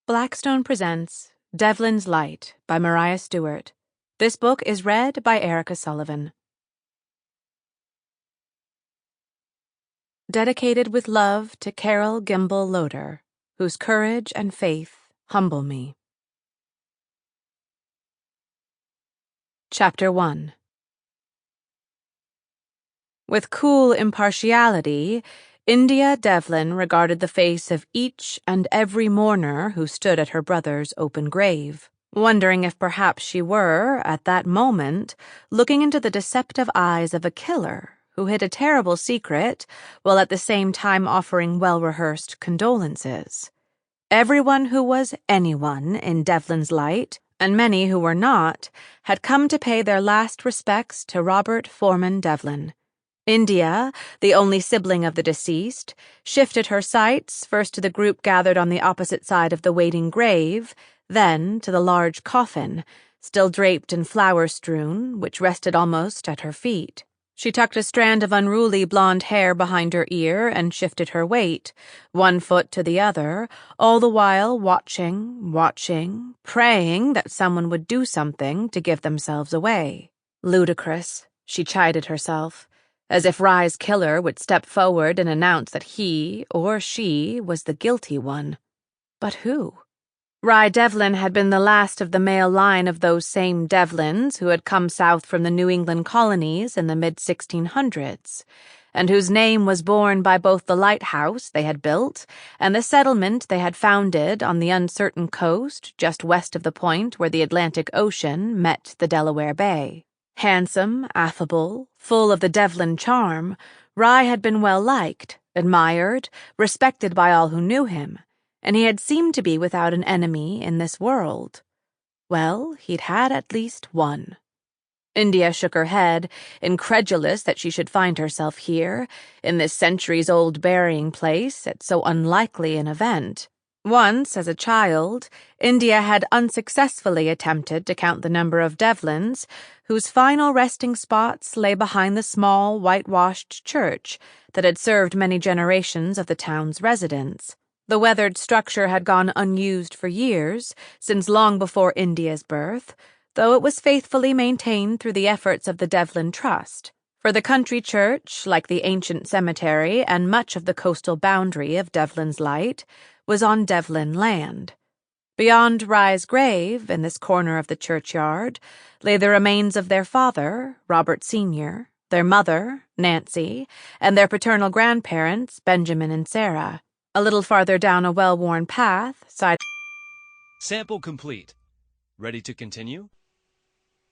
Blackstone presents Devlin's Light by Mariah Stewart. This book is read by Erica Sullivan. Dedicated with love to Carol Gimble Loader, whose courage and faith humble me. Chapter 1. With cool impartiality, India Devlin regarded the face of each and every mourner who stood at her brother's open grave, wondering if perhaps she were, at that moment, looking into the deceptive eyes of a killer who hid a terrible secret while at the same time offering well-rehearsed condolences. Everyone who was anyone in Devlin's Light, and many who were not, had come to pay their last respects to Robert Foreman Devlin. India, the only sibling of the deceased, shifted her sights first to the group gathered on the opposite side of the waiting grave, then to the large coffin, still draped and flower-strewn, which rested almost at her feet. She tucked a strand of unruly blonde hair behind her ear and shifted her weight, one foot to the other, all the while watching, praying that someone would do something to give themselves away. Ludicrous, she chided herself. As if Rye's killer would step forward and announce that he, or she, was the guilty one. But who? Rye Devlin had been the last of the male line of those same Devlins who had come south from the New England colonies in the mid-1600s, and whose name was borne by both the lighthouse they had built and the settlement they had founded on the uncertain coast just west of the point where the Atlantic Ocean met the Delaware Bay. Handsome, affable, full of the Devlin charm, Rye had been well-liked, admired, respected by all who knew him, and he had seemed to be without an enemy in this world. Well, he'd had at least one. India shook her head, incredulous that she should find herself here, in this centuries-old burying place at so unlikely an event. Once, as a child, India had unsuccessfully attempted to count the number of Devlins whose final resting spots lay behind the small, whitewashed church that had served many generations of the town's residents. The weathered structure had gone unused for years, since long before India's birth, though it was faithfully maintained through the efforts of the Devlin Trust. For the country church, like the ancient cemetery and much of the coastal boundary of Devlin's Light, was on Devlin land. Beyond Rye's grave, in this corner of the churchyard, lay the remains of their father, Robert Sr., their mother, Nancy, and their paternal grandparents, Benjamin and Sarah. A little farther down a well-worn path, Sample complete. Ready to continue?